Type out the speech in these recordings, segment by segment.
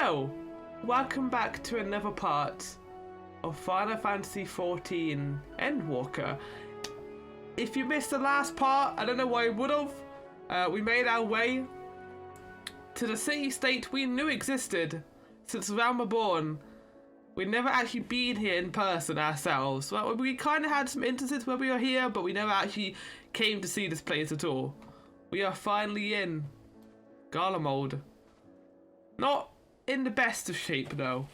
So, welcome back to another part of Final Fantasy XIV Endwalker. If you missed the last part, I don't know why you would have. We made our way to the city-state we knew existed since the Realm Reborn. We'd never actually been here in person ourselves. Well, we kind of had some instances where we were here, but we never actually came to see this place at all. We are finally in Garlemald. Not in the best of shape, though.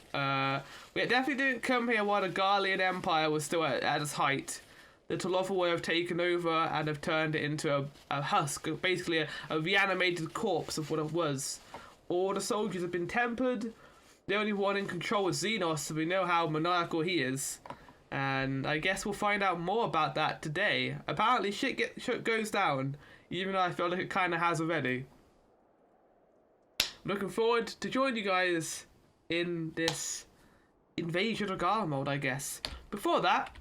We definitely didn't come here while the Garlean Empire was still at its height. The Tolofa have taken over and have turned it into a husk, basically a reanimated corpse of what it was. All the soldiers have been tempered. The only one in control is Xenos, so we know how maniacal he is. And I guess we'll find out more about that today. Apparently shit goes down, even though I feel like it kind of has already. I'm looking forward to join you guys in this invasion of Garlemald, I guess. Before that,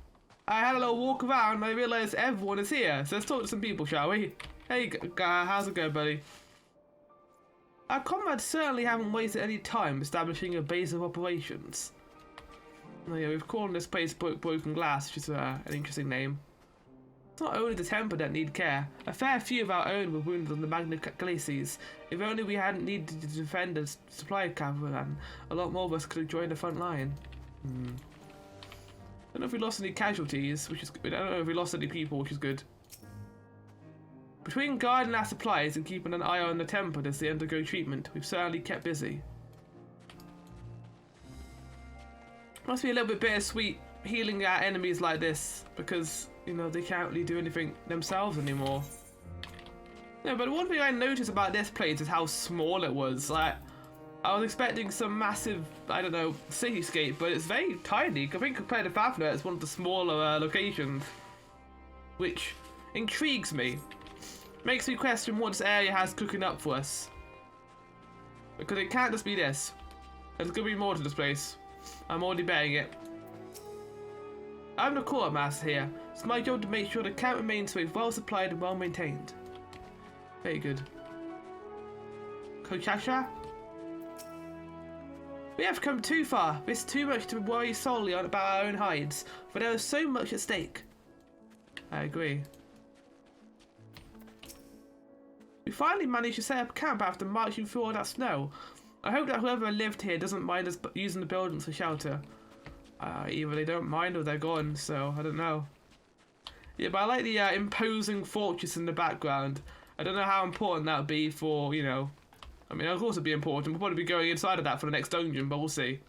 I had a little walk around and I realised everyone is here. So let's talk to some people, shall we? Hey, how's it going, buddy? Our comrades certainly haven't wasted any time establishing a base of operations. Oh yeah, we've called this place Broken Glass, which is an interesting name. It's not only the Temple that need care. A fair few of our own were wounded on the Magna Glacies. If only we hadn't needed to defend a supply caravan, a lot more of us could have joined the front line. I don't know if we lost any casualties, which is good. I don't know if we lost any people, which is good. Between guarding our supplies and keeping an eye on the Temple as they undergo treatment, we've certainly kept busy. Must be a little bit bittersweet healing our enemies like this, because, you know, they can't really do anything themselves anymore. No, but one thing I noticed about this place is how small it was. Like, I was expecting some massive, I don't know, cityscape, but it's very tiny. I think compared to Fafnir, it's one of the smaller locations, which intrigues me. Makes me question what this area has cooking up for us. Because it can't just be this. There's gonna be more to this place. I'm already betting it. I'm the quartermaster here. It's my job to make sure the camp remains safe, well supplied and well maintained. Very good. Kochasha? We have come too far. It's too much to worry solely about our own hides, for there is so much at stake. I agree. We finally managed to set up camp after marching through all that snow. I hope that whoever lived here doesn't mind us using the buildings for shelter. Either they don't mind or they're gone, so I don't know. Yeah, but I like the imposing fortress in the background. I don't know how important that would be for, you know... I mean, of course it'd be important. We'll probably be going inside of that for the next dungeon, but we'll see.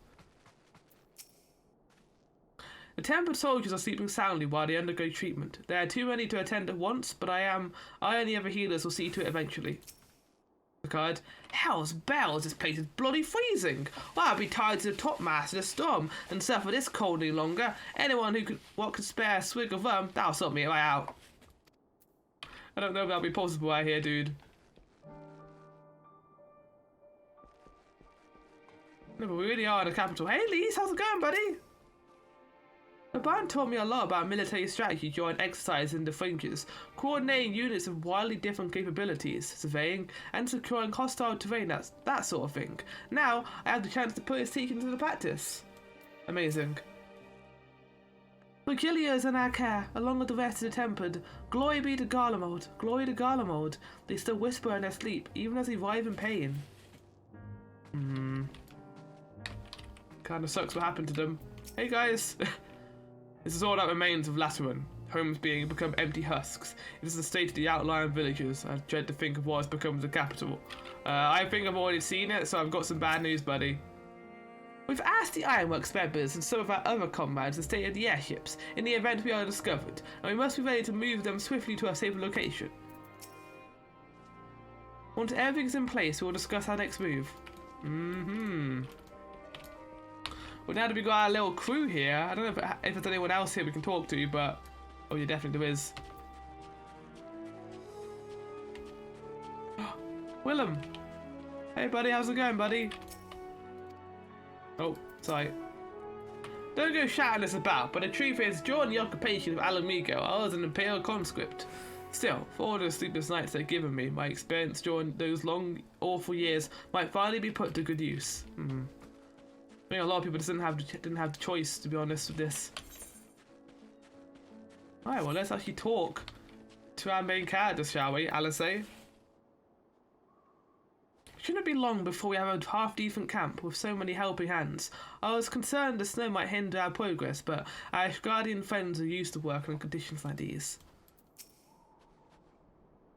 The tempered soldiers are sleeping soundly while they undergo treatment. There are too many to attend at once, but I and the other healers will see to it eventually. Picard, hell's bells, this place is bloody freezing. Well, I'll be tied to the topmast in a storm and suffer this cold any longer. Anyone who could spare a swig of rum, that'll sort me right out. I don't know if that'll be possible out here, dude. No, but we really are in the capital. Hey, Lise, how's it going, buddy? The band taught me a lot about military strategy during exercise in the fringes, coordinating units of wildly different capabilities, surveying and securing hostile terrain, that sort of thing. Now, I have the chance to put his teaching into practice. Amazing. Virgilia is in our care, along with the rest of the Tempered. Glory be to Garlemald. Glory to Garlemald. They still whisper in their sleep, even as they writhe in pain. Kinda sucks what happened to them. Hey guys! This is all that remains of Lateran. Homes become empty husks. It is the state of the outlying villages. I dread to think of what has become the capital. I think I've already seen it, so I've got some bad news, buddy. We've asked the Ironworks members and some of our other comrades the state of the airships in the event we are discovered, and we must be ready to move them swiftly to a safer location. Once everything's in place, we'll discuss our next move. Well, now that we've got our little crew here, I don't know if there's anyone else here we can talk to, but... Oh, yeah, definitely there is. Willem! Hey, buddy, how's it going, buddy? Oh, sorry. Don't go shouting this about, but the truth is, during the occupation of Alamigo, I was an Imperial conscript. Still, for all the sleepless nights they've given me, my experience during those long, awful years might finally be put to good use. I think a lot of people just didn't have the choice, to be honest, with this. Alright, well, let's actually talk to our main characters, shall we, Alice? Shouldn't it be long before we have a half-decent camp with so many helping hands? I was concerned the snow might hinder our progress, but our guardian friends are used to working in conditions like these.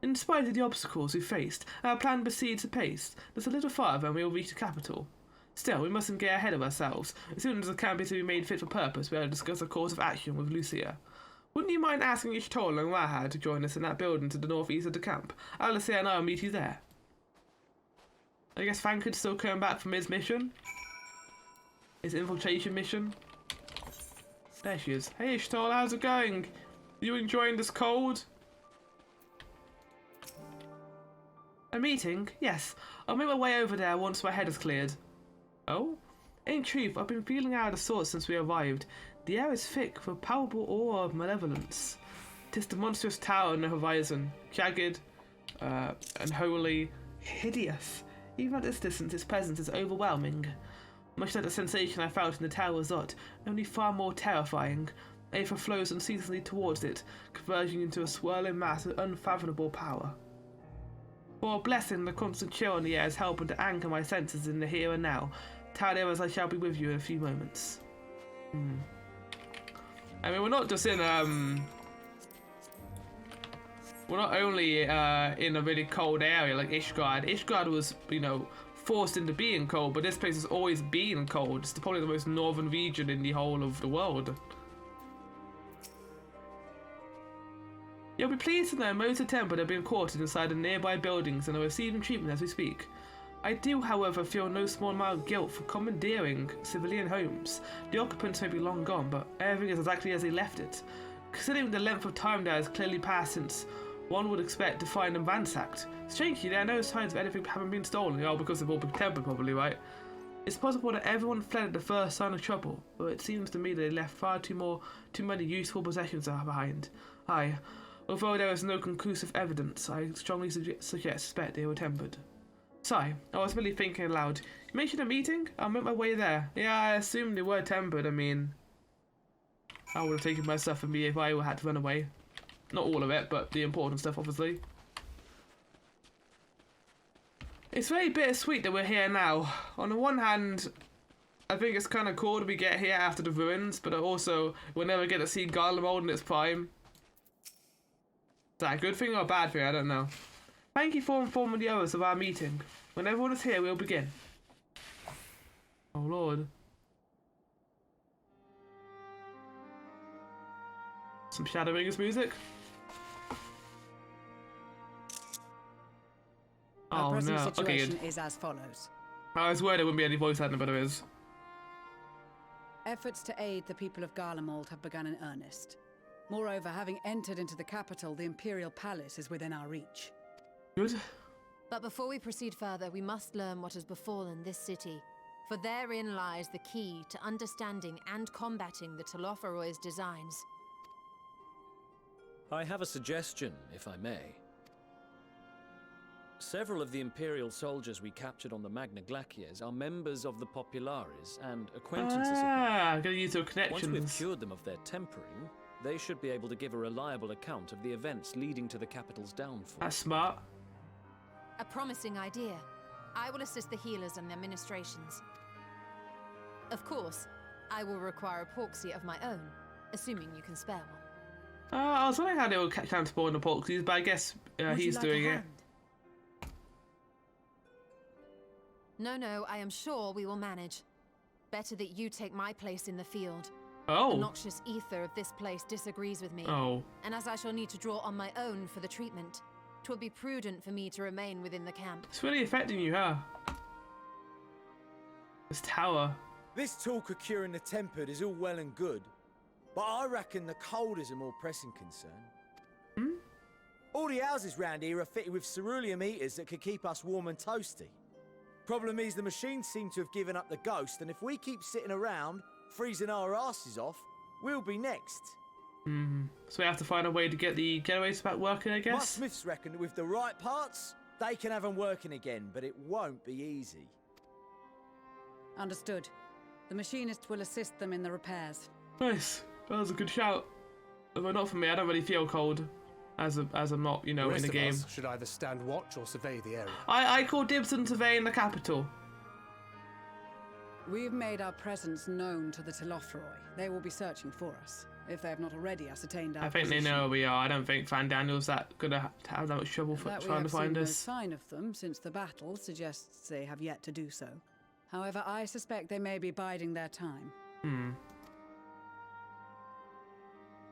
In spite of the obstacles we faced, our plan proceeds apace. Just a little farther and we will reach the capital. Still, we mustn't get ahead of ourselves. As soon as the camp is to be made fit for purpose, we will discuss a course of action with Lucia. Wouldn't you mind asking Ishtola and Wahad to join us in that building to the northeast of the camp? Alice and I will meet you there. I guess Fankard's still coming back from his mission. His infiltration mission. There she is. Hey Ishtola, how's it going? You enjoying this cold? A meeting? Yes. I'll make my way over there once my head is cleared. Oh? In truth, I've been feeling out of sorts since we arrived. The air is thick with a palpable aura of malevolence. 'Tis the monstrous tower on the horizon, jagged, unholy, hideous. Even at this distance, its presence is overwhelming. Much like the sensation I felt in the Tower of Zot, only far more terrifying. Aether flows unceasingly towards it, converging into a swirling mass of unfathomable power. For a blessing, the constant chill in the air is helping to anchor my senses in the here and now. Tell them as I shall be with you in a few moments. I mean, we're not just in, we're not only in a really cold area like Ishgard. Ishgard was, you know, forced into being cold, but this place has always been cold. It's probably the most northern region in the whole of the world. You'll be pleased to know most of the temple have been quartered inside the nearby buildings and are receiving treatment as we speak. I do, however, feel no small amount of guilt for commandeering civilian homes. The occupants may be long gone, but everything is exactly as they left it. Considering the length of time that has clearly passed since one would expect to find them ransacked. Strangely, there are no signs of anything having been stolen. Oh, because they've all been tempered, probably, right? It's possible that everyone fled at the first sign of trouble, but it seems to me that they left far too many useful possessions behind. Aye. Although there is no conclusive evidence, I strongly suspect they were tempered. Sorry, I was really thinking aloud. You mentioned a meeting? I'll make my way there. Yeah, I assumed they were tempered. I mean, I would have taken my stuff with me if I had to run away. Not all of it, but the important stuff, obviously. It's very bittersweet that we're here now. On the one hand, I think it's kind of cool that we get here after the ruins, but also we'll never get to see Garlemald in its prime. Is that a good thing or a bad thing? I don't know. Thank you for informing the others of our meeting. When everyone is here, we'll begin. Oh lord. Some Shadowbringers music. Our present no. situation Okay, good. is as follows. I was worried there wouldn't be any voice acting, but there is. Efforts to aid the people of Garlemald have begun in earnest. Moreover, having entered into the capital, the Imperial Palace is within our reach. Good. But before we proceed further, we must learn what has befallen this city. For therein lies the key to understanding and combating the Telophoroid's designs. I have a suggestion, if I may. Several of the Imperial soldiers we captured on the Magna Glaciers are members of the Populares and acquaintances of mine. Gonna use your connections. Once we've cured them of their tempering, they should be able to give a reliable account of the events leading to the capital's downfall. That's smart. A promising idea. I will assist the healers and their ministrations. Of course, I will require a porxie of my own, assuming you can spare one. I was wondering how they would transport the porxies, but I guess he's doing it. No, I am sure we will manage. Better that you take my place in the field. Oh. The noxious ether of this place disagrees with me. Oh. And as I shall need to draw on my own for the treatment, 'twill be prudent for me to remain within the camp. It's really affecting you, huh? This tower. This talk of curing the tempered is all well and good, but I reckon the cold is a more pressing concern. All the houses round here are fitted with cerulean heaters that could keep us warm and toasty. Problem is the machines seem to have given up the ghost, and if we keep sitting around, freezing our asses off, we'll be next. So we have to find a way to get the generators back working, I My guess? smiths reckon that with the right parts, they can have them working again, but it won't be easy. Understood. The machinist will assist them in the repairs. Nice. That was a good shout. But not for me. I don't really feel cold, as I'm not, you know, in the game. Rest of us should either stand watch or survey the area. I call dibs on surveying the capital. We've made our presence known to the Telothroi. They will be searching for us, if they have not already ascertained our I think position. they know where we are. I don't think Van Daniel's gonna have that much trouble for That we trying to have seen find no us. sign of them since the battle suggests they have yet to do so. However, I suspect they may be biding their time.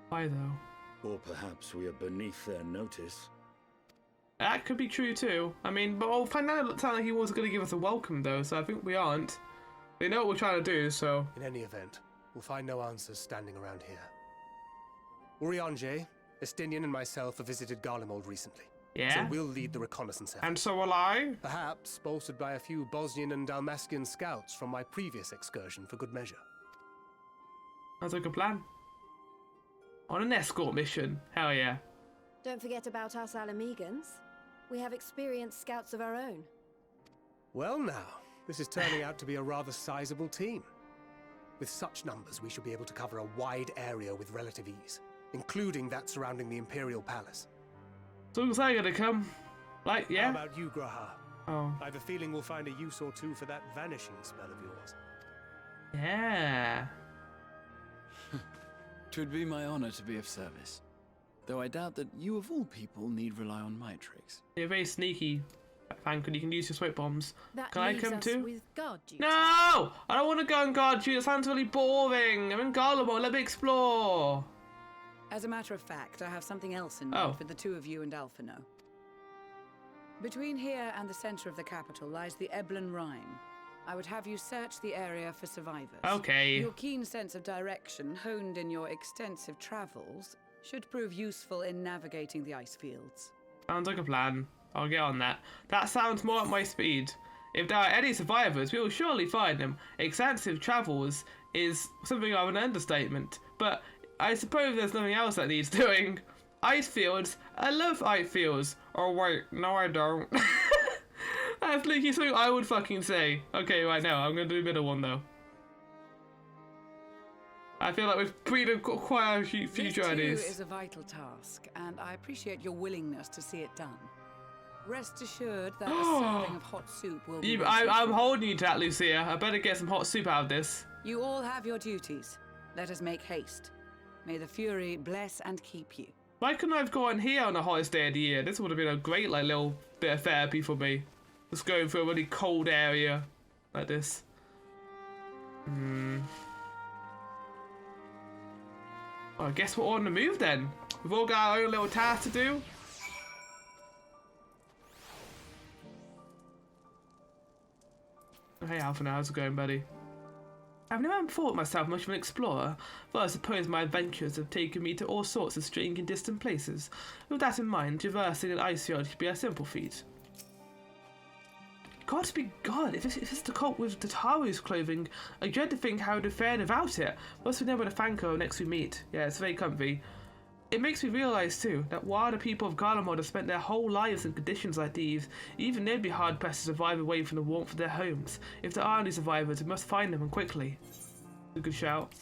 Why though? Or perhaps we are beneath their notice. That could be true too. I mean, but Van Daniel looked like he was gonna give us a welcome though, so I think we aren't. They know what we're trying to do, so. In any event, we'll find no answers standing around here. Urianje, Estinian and myself have visited Garlemald recently. Yeah? So we'll lead the reconnaissance effort. And so will I. Perhaps bolstered by a few Bosnian and Dalmatian scouts from my previous excursion for good measure. Sounds like a plan. On an escort mission. Hell yeah. Don't forget about us Alamegans. We have experienced scouts of our own. Well now, this is turning out to be a rather sizable team. With such numbers, we should be able to cover a wide area with relative ease, including that surrounding the Imperial Palace. So looks like gonna come. Like, yeah. How about you, Graha? Oh. I have a feeling we'll find a use or two for that vanishing spell of yours. Yeah. Twould be my honor to be of service. Though I doubt that you of all people need rely on my tricks. You're very sneaky, Fankun. You can use your sweat bombs. That Can I leaves come us too? with guard duty. No! I don't want to go on guard duty. It sounds really boring. I'm in Garlemald. Let me explore. As a matter of fact, I have something else in Oh. mind for the two of you and Alphino. Between here and the center of the capital lies the Eblan Rhine. I would have you search the area for survivors. Okay. Your keen sense of direction, honed in your extensive travels, should prove useful in navigating the ice fields. Sounds like a plan. I'll get on that. That sounds more at my speed. If there are any survivors, we will surely find them. Extensive travels is something of an understatement. But I suppose there's nothing else that needs doing. Ice fields? I love ice fields. Oh wait, no I don't. That's literally something I would fucking say. Okay, right now, I'm gonna do the middle one though. I feel like we've been quite a few This journeys. too is a vital task, and I appreciate your willingness to see it done. Rest assured that a serving of hot soup will be I'm holding you to that, Lucia. I better get some hot soup out of this. You all have your duties. Let us make haste. May the Fury bless and keep you. Why couldn't I have gone here on the hottest day of the year? This would have been a great little bit of therapy for me. Just going through a really cold area like this. Well, I guess we're on the move then. We've all got our own little task to do. Hey Alpha, how's it going, buddy? I've never thought myself much of an explorer, though I suppose my adventures have taken me to all sorts of strange and distant places. With that in mind, traversing an ice field should be a simple feat. God be God, if it's the cult with Tataru's clothing, I dread to think how it would have fared without it. Must remember the Fanko next we meet. Yeah, it's very comfy. It makes me realise too, that while the people of Garlemald have spent their whole lives in conditions like these, even they'd be hard pressed to survive away from the warmth of their homes. If there are any survivors, we must find them and quickly. A good shout.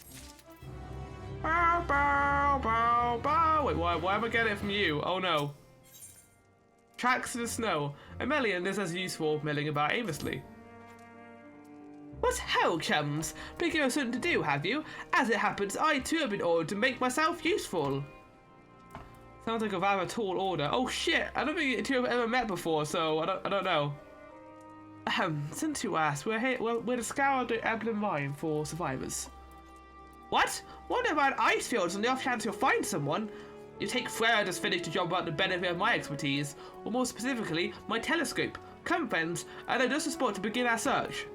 Bow, bow, bow, bow. Wait, why am I getting it from you? Oh no. Tracks in the snow. Emelian is as useful, milling about aimlessly. What hell, chums? Picking up something to do, have you? As it happens, I too have been ordered to make myself useful. Sounds like a rather tall order. Oh shit! I don't think you two have ever met before, so I don't know. Since you asked, we're here. We're to scour the Eblan Rhine for survivors. What? What about ice fields on the off chance you'll find someone? You take Freya just finished the job about the benefit of my expertise, or more specifically, my telescope. Come, friends, and I just support to begin our search.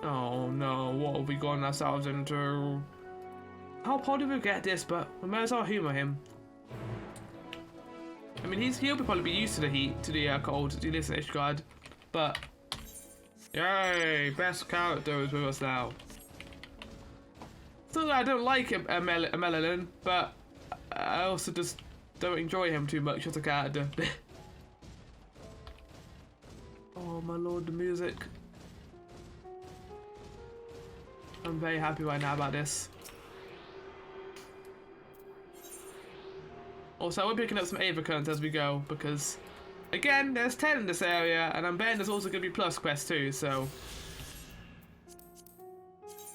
Oh no, what have we gotten ourselves into? I'll probably regret this, but we may as well humour him. I mean, he'll probably be used to the heat, to the cold, to this Ishgard, but yay, best character is with us now. It's not that I don't like Emelian, but I also just don't enjoy him too much as a character. Oh my lord, the music. I'm very happy right now about this. Also, I will be picking up some Ava currents as we go, because, again, there's 10 in this area, and I'm betting there's also going to be plus quests too, so...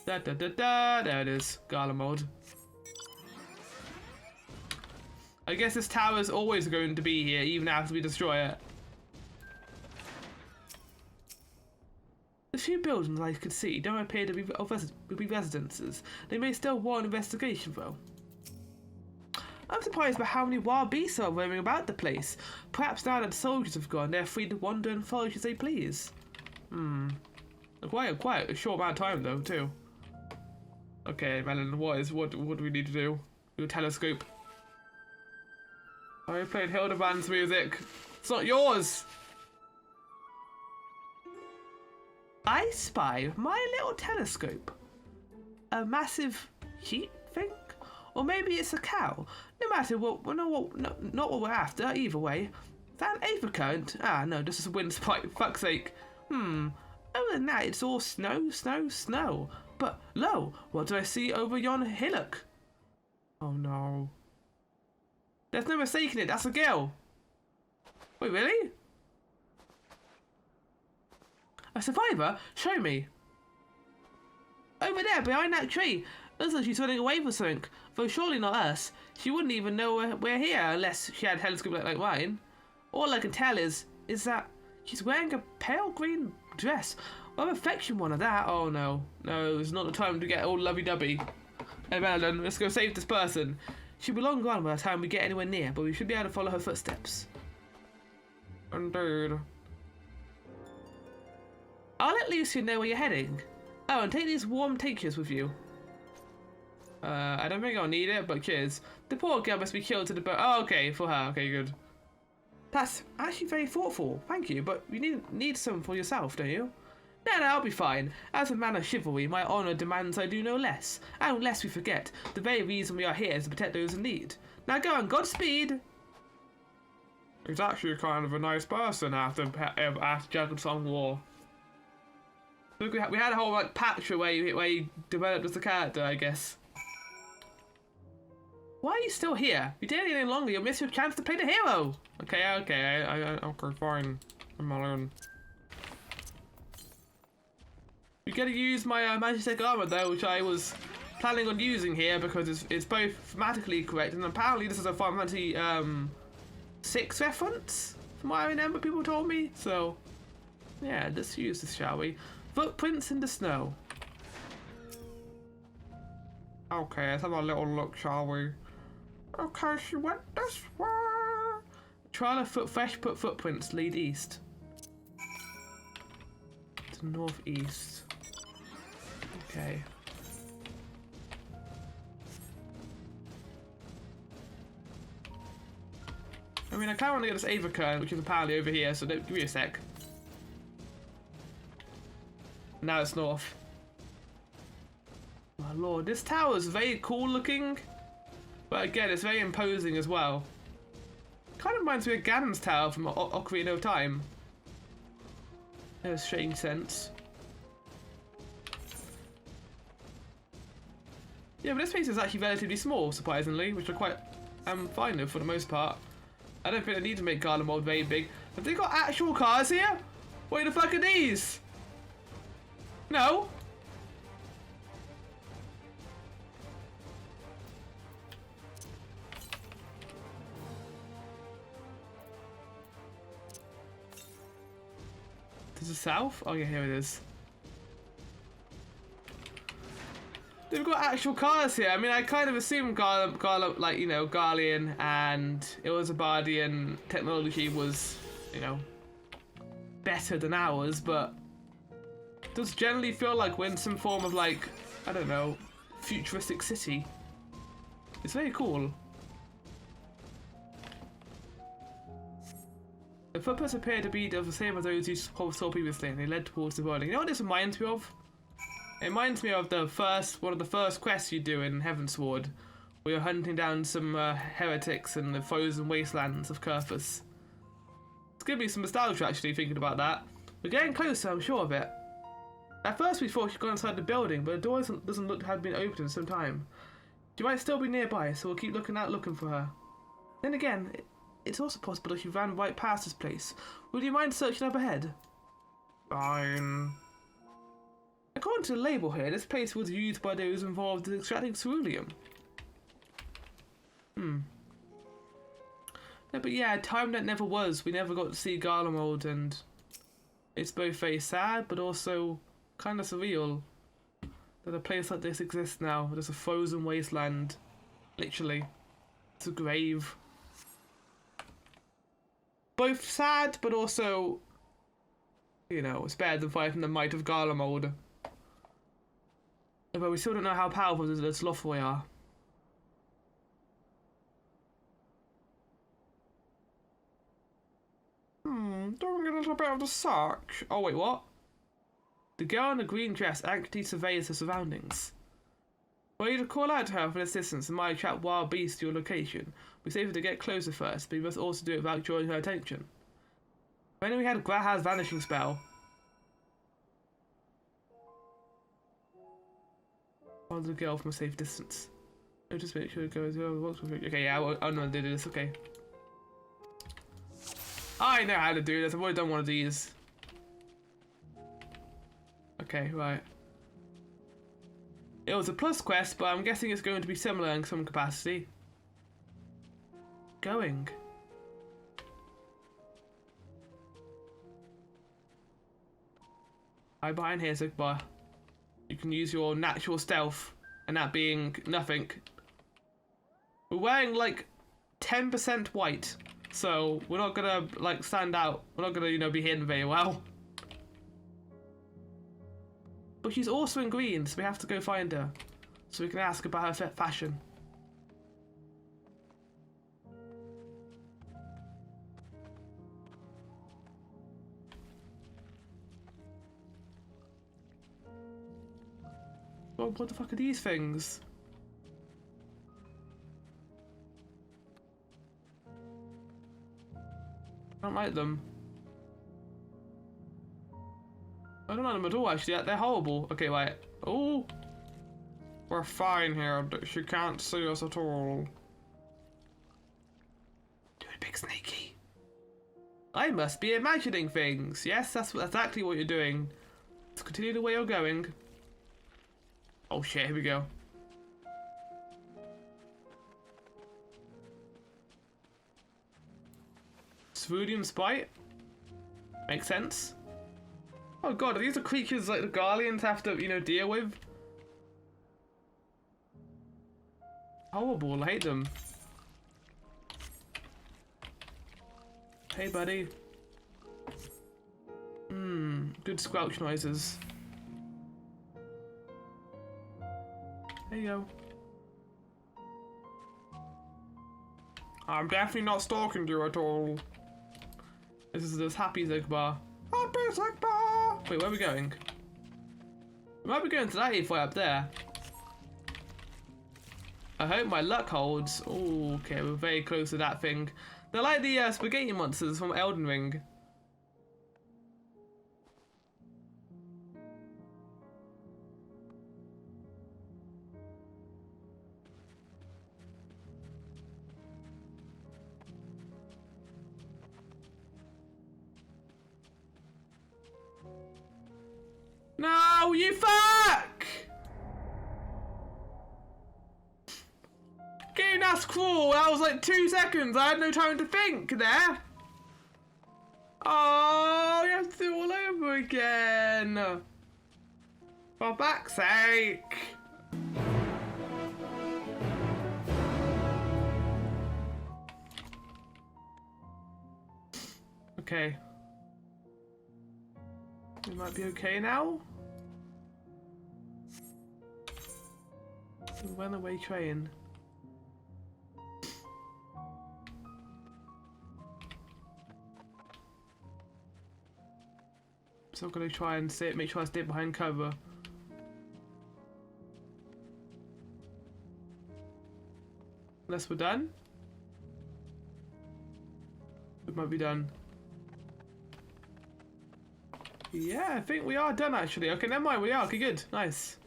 Da da da da, there it is, Gala mode. I guess this tower is always going to be here, even after we destroy it. The few buildings I could see don't appear to be residences. They may still warrant investigation, though. I'm surprised by how many wild beasts are roaming about the place. Perhaps now that the soldiers have gone, they're free to wander and forage as they please. Quite a short amount of time, though, too. Okay, Melon, what do we need to do? Do a telescope. I played Hildeband's music. It's not yours! I spy with my little telescope a massive sheep thing, or maybe it's a cow. No matter what, not what we're after. Either way, that Ava current. Ah, no, this is a wind spike. Fuck's sake. Other than that, it's all snow, snow, snow. But lo, what do I see over yon hillock? Oh no. There's no mistaking it. That's a girl. Wait, really? A survivor? Show me. Over there, behind that tree. Looks like she's running away for something. Though surely not us. She wouldn't even know we're here unless she had a telescope like mine. All I can tell is that she's wearing a pale green dress. Well, affection one of that. Oh no. No, it's not the time to get all lovey-dovey. Hey Madeline, let's go save this person. She'll be long gone by the time we get anywhere near, but we should be able to follow her footsteps. Indeed. I'll let Lucian know where you're heading. Oh, and take these warm tinctures with you. I don't think I'll need it, but cheers. The poor girl must be killed to the bone. Oh, okay, for her. Okay, good. That's actually very thoughtful. Thank you, but you need some for yourself, don't you? No, I'll be fine. As a man of chivalry, my honour demands I do no less. And lest we forget, the very reason we are here is to protect those in need. Now go on, Godspeed! He's actually kind of a nice person after Jacob's Song War. Look, we had a whole like patch where he developed as a character, I guess. Why are you still here? You did anything longer, you'll miss your chance to play the hero. Okay, okay, fine. I'm alone. We gotta use my Magic armor though, which I was planning on using here because it's both thematically correct and apparently this is a Final Fantasy 6 reference, from what I remember people told me. So yeah, let's use this, shall we? Footprints in the snow. Okay, let's have a little look, shall we? Okay, she went this way. Trail of footprints lead east. To northeast. Okay. I mean, I kind of want to get this Ava current, which is apparently over here, so give me a sec. Now it's north. My lord, this tower is very cool looking, but again, it's very imposing as well. Kind of reminds me of Ganon's tower from Ocarina of Time. In a strange sense. Yeah, but this place is actually relatively small, surprisingly, which I'm fine with for the most part. I don't think I need to make Garden Mold very big. Have they got actual cars here? What the fuck are these? No. This is south? Oh yeah, here it is. They've got actual cars here. I mean, I kind of assumed like, you know, Garlean and Ilzabardian technology was, you know, better than ours, but it does generally feel like we're in some form of, like, I don't know, futuristic city. It's very cool. The footprints appear to be the same as those you saw previously, and they led towards the building. You know what this reminds me of? It reminds me of one of the first quests you do in Heavensward, where you're hunting down some heretics in the frozen wastelands of Kurthus. It's giving me some nostalgia actually thinking about that. We're getting closer, I'm sure of it. At first we thought she'd gone inside the building, but the door doesn't look to have been opened in some time. She might still be nearby, so we'll keep looking for her. Then again, it's also possible that she ran right past this place. Would you mind searching up ahead? Fine. According to the label here, this place was used by those involved in extracting ceruleum. No, but yeah, time that never was. We never got to see Garlemald, and it's both very sad, but also kind of surreal that a place like this exists now. There's a frozen wasteland, literally. It's a grave. Both sad, but also, you know, it's better than fighting the might of Garlemald. But we still don't know how powerful the Slothboy are. Don't get a little bit of the suck. Oh wait, what? The girl in the green dress actively surveys her surroundings. Were you to call out to her for assistance and might attract wild beasts to your location, we safer to get closer first, but you must also do it without drawing her attention. When we had Grahaz's vanishing spell. Follow the girl from a safe distance. Just make sure it goes over. Okay, yeah, I know how to do this, okay. I know how to do this, I've already done one of these. Okay, right. It was a plus quest, but I'm guessing it's going to be similar in some capacity. Going. Hide behind here, Zigbar. You can use your natural stealth, and that being nothing. We're wearing like 10% white, so we're not gonna like stand out. We're not gonna, you know, be hidden very well. But she's also in green, so we have to go find her, so we can ask about her fashion. What the fuck are these things? I don't like them. I don't like them at all, actually. They're horrible. Okay, wait. Oh! We're fine here. She can't see us at all. Do it, big sneaky. I must be imagining things. Yes, that's exactly what you're doing. Let's continue the way you're going. Oh shit, here we go. Ceruleum Spite? Makes sense. Oh god, are these the creatures like the Guardians have to, you know, deal with? Horrible, I hate them. Hey buddy. Good squelch noises. There you go. I'm definitely not stalking you at all. This is this happy Zigbar. Happy Zigbar! Wait, where are we going? We might be going to that E-Foy up there. I hope my luck holds. Oh, okay, we're very close to that thing. They're like the spaghetti monsters from Elden Ring. No, you fuck! Game, that's cruel. That was like 2 seconds. I had no time to think there. Oh, you have to do it all over again. For fuck's sake. Okay. We might be okay now. Runaway train. So I'm gonna try and make sure I stay behind cover. Unless we're done. We might be done. Yeah, I think we are done actually. Okay, never mind, we are. Okay, good. Nice.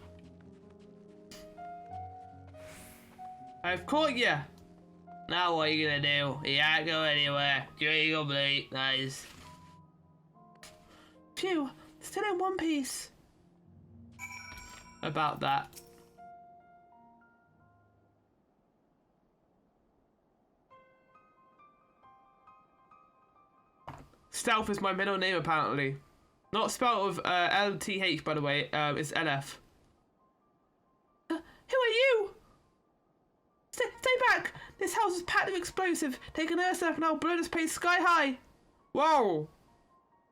I've caught you. Now what are you gonna do? You can't go anywhere. You're complete. Nice. Phew, still in one piece. About that. Stealth is my middle name apparently. Not spelled with LTH by the way, it's LF. Who are you? Stay back! This house is packed with explosive. Take an earth and I'll blow this place sky high. Whoa!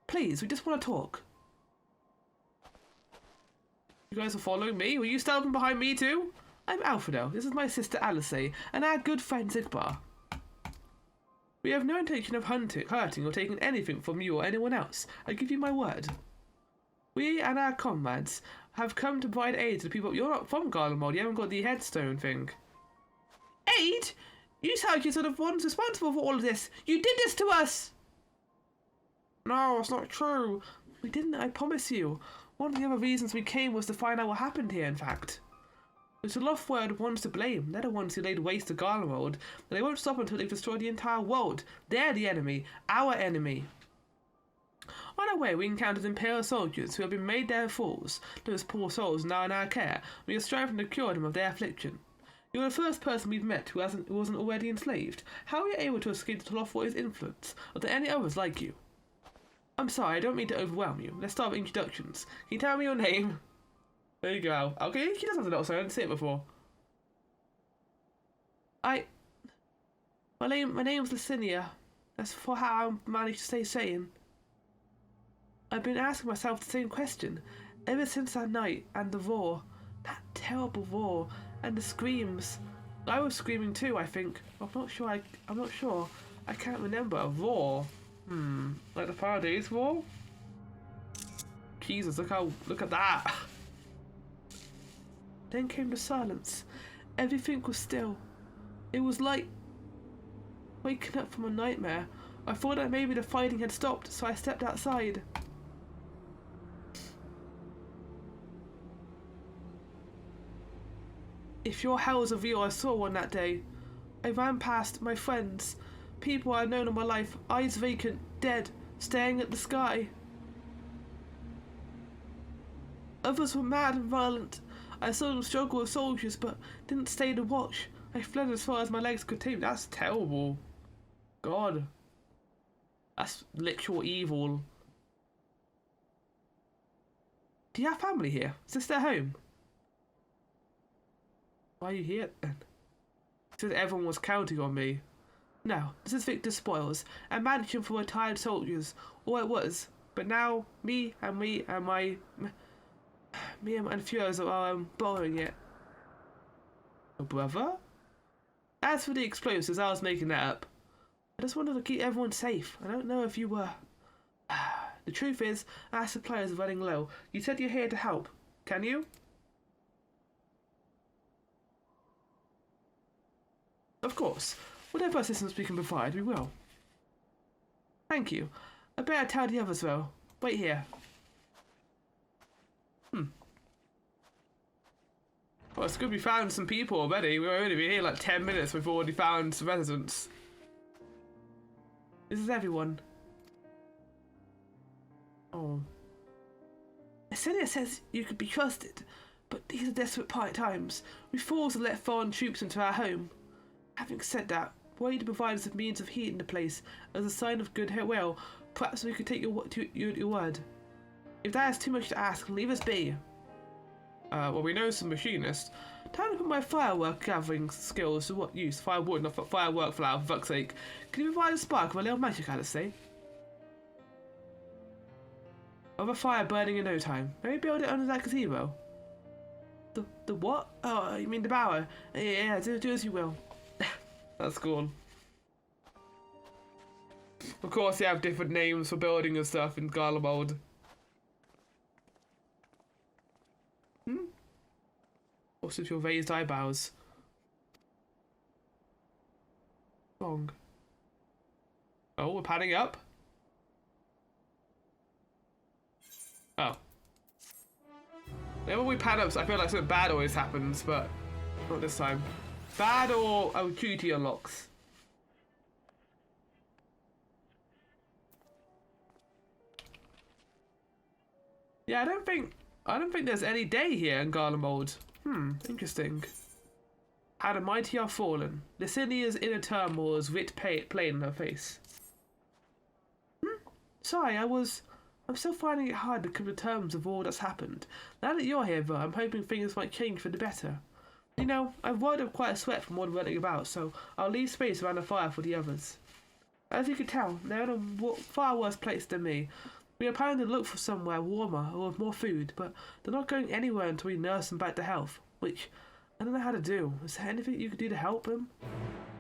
Please, we just want to talk. You guys are following me? Were you stealthing behind me too? I'm Alfredo. This is my sister Alice and our good friend Zigbar. We have no intention of hurting or taking anything from you or anyone else. I give you my word. We and our comrades have come to provide aid to the people. You're not from Garlemald. You haven't got the headstone thing. Aid? You sound like you're sort of ones responsible for all of this. You did this to us! No, it's not true. We didn't, I promise you. One of the other reasons we came was to find out what happened here, in fact. It's the Loftword ones to blame. They're the ones who laid waste to Garlemald, and they won't stop until they've destroyed the entire world. They're the enemy. Our enemy. On our way, we encountered Imperial soldiers who have been made their fools. Those poor souls now in our care. We are striving to cure them of their affliction. You're the first person we've met who wasn't already enslaved. How are you able to escape the Loftword's influence? Are there any others like you? I'm sorry, I don't mean to overwhelm you. Let's start with introductions. Can you tell me your name? There you go. Okay, he does have a little song. I didn't see it before. My name's Licinia. That's for how I managed to stay sane. I've been asking myself the same question ever since that night and the roar. That terrible roar and the screams. I was screaming too, I think. I'm not sure. I can't remember. A roar. Like the Paradise roar? Jesus, look at that. Then came the silence. Everything was still. It was like waking up from a nightmare. I thought that maybe the fighting had stopped, so I stepped outside. If your hell is a real, I saw one that day. I ran past my friends, people I'd known in my life, eyes vacant, dead, staring at the sky. Others were mad and violent. I saw them struggle with soldiers, but didn't stay to watch. I fled as far as my legs could take me. That's terrible. God. That's literal evil. Do you have family here? Is this their home? Why are you here then? It said everyone was counting on me. No, this is Victor Spoils, a mansion for retired soldiers. Or it was. But now, me and a few others are borrowing it. A brother? As for the explosives, I was making that up. I just wanted to keep everyone safe. I don't know if you were. The truth is, our supplies are running low. You said you're here to help. Can you? Of course. Whatever assistance we can provide, we will. Thank you. I better tell the others though. Wait here. Well, it's good we found some people already. We've only been here like 10 minutes. We've already found some residents. This is everyone. Oh. Assilia says you could be trusted, but these are desperate times. We fools have let foreign troops into our home. Having said that, were you to provide us with means of heating the place as a sign of goodwill, perhaps we could take your word. If that is too much to ask, leave us be. Well, we know some machinists. Time to put my firework gathering skills to what use? Firewood, not firework flower, for fuck's sake. Can you provide a spark of a little magic, I'd say? Of a fire burning in no time. Maybe build it under that gazebo. The what? Oh, you mean the bower? Yeah, do as you will. That's cool. Of course, you have different names for building and stuff in Garlemald. What's with your raised eyebrows? Wrong. Oh, we're padding up. Whenever we pan up, I feel like something bad always happens, but not this time. Bad or duty unlocks. Yeah, I don't think there's any day here in Garlemald. Interesting. How the mighty are fallen. Licinia's inner turmoil is writ plain in her face. Sorry, I'm still finding it hard to come to terms with all that's happened. Now that you're here, though, I'm hoping things might change for the better. You know, I've worked up quite a sweat from all the running about, so I'll leave space around the fire for the others. As you can tell, they're in a far worse place than me. We are planning to look for somewhere warmer or with more food, but they're not going anywhere until we nurse them back to health, which I don't know how to do. Is there anything you could do to help them?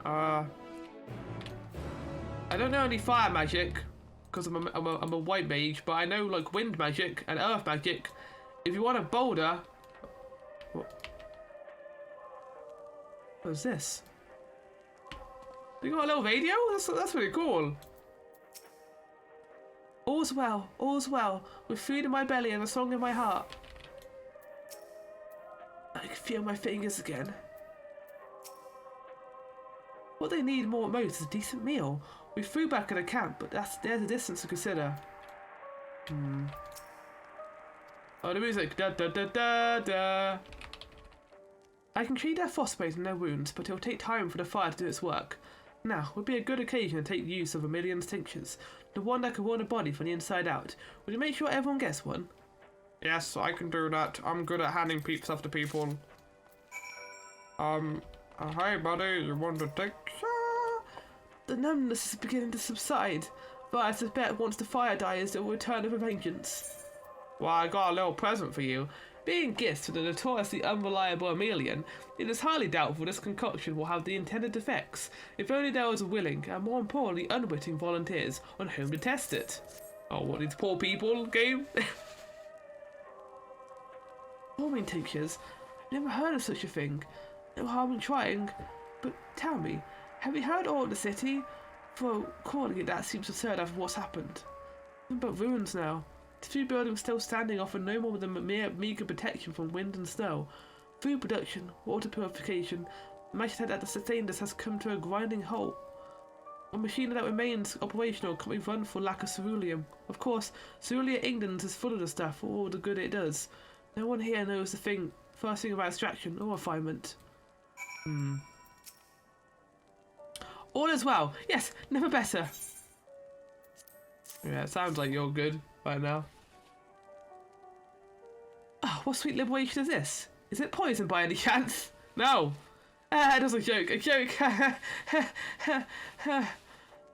I don't know any fire magic, because I'm a white mage, but I know like wind magic and earth magic. If you want a boulder... What is this? They got a little radio? That's really cool. All's well, with food in my belly and a song in my heart. I can feel my fingers again. What they need most is a decent meal. We flew back at the camp, but there's a distance to consider. Oh, the music. Da da da da da. I can treat their frostbite and their wounds, but it'll take time for the fire to do its work. Now would be a good occasion to take use of Emilian's tinctures, the one that can warm a body from the inside out. Will you make sure everyone gets one? Yes, I can do that. I'm good at handing stuff to people. Hey buddy, you want a tincture? The numbness is beginning to subside, but I suspect once the fire dies, it will return with a vengeance. Well, I got a little present for you. Being gifts to the notoriously unreliable Emilian, it is highly doubtful this concoction will have the intended effects, if only there was willing, and more importantly unwitting volunteers on whom to test it. Oh, what, these poor people game? Warming tinctures? Never heard of such a thing. No harm in trying, but tell me, have you heard all of the city? For calling it that seems absurd after what's happened. Nothing but ruins now. The few buildings still standing offer no more than meagre protection from wind and snow. Food production, water purification, the machine that sustained us has come to a grinding halt. A machine that remains operational can't be run for lack of ceruleum. Of course, Cerulean England is full of the stuff for all the good it does. No one here knows the first thing about extraction or refinement. All is well. Yes, never better. Yeah, it sounds like you're good right now. Oh, what sweet liberation is this? Is it poison by any chance? No. It was a joke. A joke.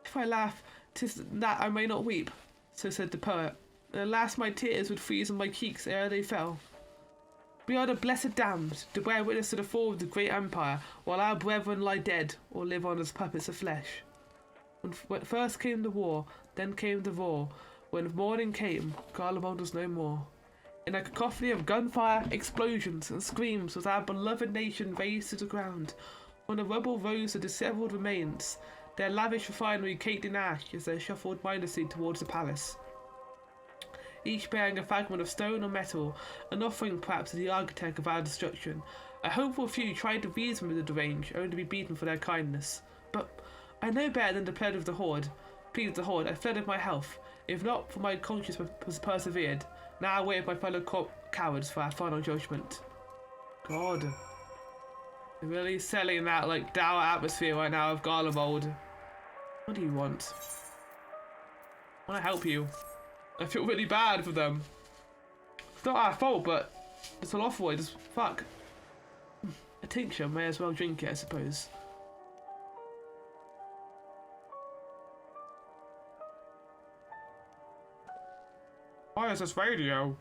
If I laugh, 'tis that I may not weep. So said the poet. Alas, my tears would freeze on my cheeks ere they fell. We are the blessed damned, to bear witness to the fall of the great empire, while our brethren lie dead, or live on as puppets of flesh. When first came the war, then came the roar. When morning came, Garlemald was no more. In a cacophony of gunfire, explosions, and screams was our beloved nation razed to the ground. On the rubble rose the dishevelled remains, their lavish refinery caked in ash as they shuffled mindlessly towards the palace. Each bearing a fragment of stone or metal, an offering perhaps to the architect of our destruction. A hopeful few tried to reason with the deranged, only to be beaten for their kindness. But I know better than to plead with the horde. I fled with my health. If not, for my conscience was persevered. Now I wait my fellow cowards for our final judgment. God. They're really selling that like dour atmosphere right now of Garlemald. What do you want? I want to help you. I feel really bad for them. It's not our fault, but it's an awful way. Just fuck. A tincture, may as well drink it, I suppose. Why is this radio?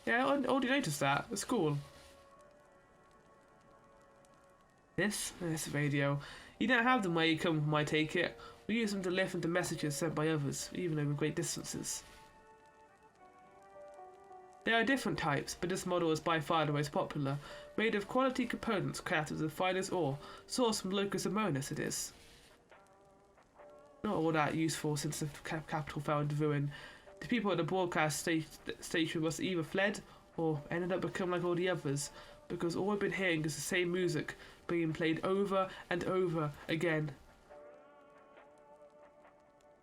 Yeah, I already noticed that. It's cool. This radio. You don't have them where you come from, I take it. We use them to listen to messages sent by others, even over great distances. There are different types, but this model is by far the most popular. Made of quality components crafted with the finest ore, sourced from Locus Amonis it is. Not all that useful since the capital fell into ruin. The people at the broadcast station must either fled or ended up becoming like all the others, because all I've been hearing is the same music being played over and over again.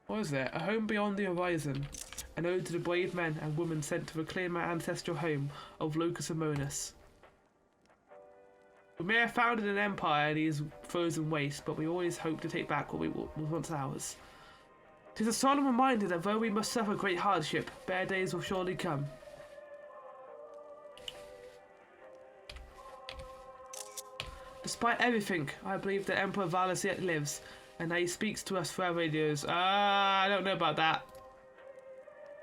What is there? A home beyond the horizon. An ode to the brave men and women sent to reclaim our ancestral home of Locus Amonis. We may have founded an empire in these frozen wastes, but we always hope to take back what was once ours. 'Tis a solemn reminder that though we must suffer great hardship, better days will surely come. Despite everything, I believe that Emperor Valus yet lives, and that he speaks to us through our radios. I don't know about that.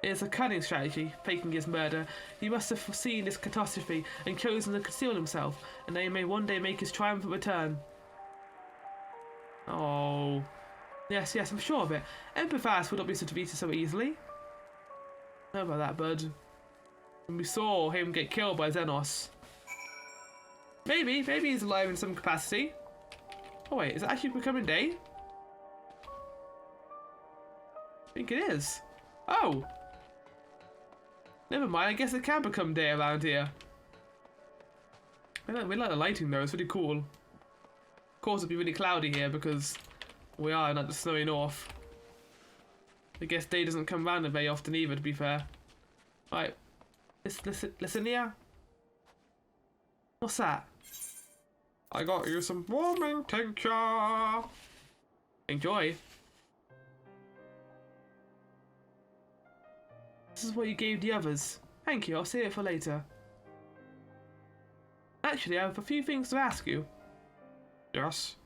It's a cunning strategy, faking his murder. He must have foreseen this catastrophe and chosen to conceal himself, and that he may one day make his triumphant return. Oh. Yes, I'm sure of it. Emperor Valus would not be defeated so easily. Know about that, bud. When we saw him get killed by Xenos. Maybe he's alive in some capacity. Oh wait, is it actually becoming day? I think it is. Oh! Never mind, I guess it can become day around here. We like the lighting though, it's really cool. Of course it'll be really cloudy here because we are in like the snowy north. I guess day doesn't come round very often either, to be fair. Right, listen here. What's that? I got you some warming tincture. Enjoy. This is what you gave the others. Thank you, I'll save it for later. Actually, I have a few things to ask you. Yes?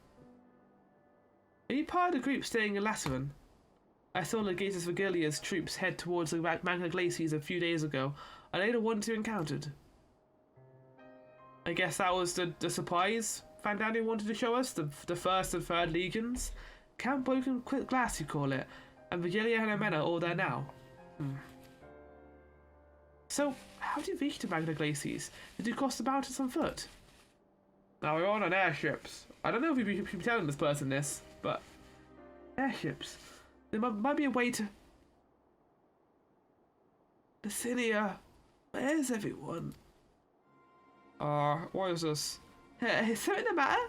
Are you part of the group staying in Lateran? I saw Legatus Vigilia's troops head towards the Magna Glacies a few days ago. Are they the ones you encountered? I guess that was the surprise Fandani wanted to show us, the first and third legions. Camp Broken Glass, you call it, and Vigilia and her men are all there now. So, how did you reach the Magna Glacies? Did you cross the mountains on foot? Now we're on airships. I don't know if you should be telling this person this, but airships. There might be a way to. Lucinia, where's everyone? What is this? Is something the matter?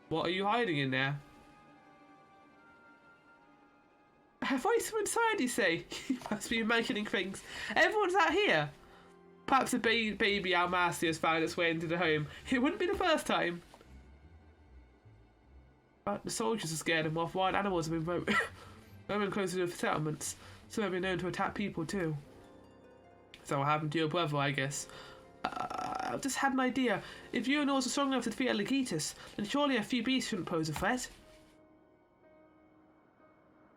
What are you hiding in there? A voice from inside, you say? You must be imagining things. Everyone's out here. Perhaps a baby Almasi has found its way into the home. It wouldn't be the first time. But the soldiers are scared and while wild animals have been roaming closer to the settlements. Some have been known to attack people too. So what happened to your brother, I guess. I've just had an idea. If you and Oz are strong enough to defeat Legatus, then surely a few beasts shouldn't pose a threat.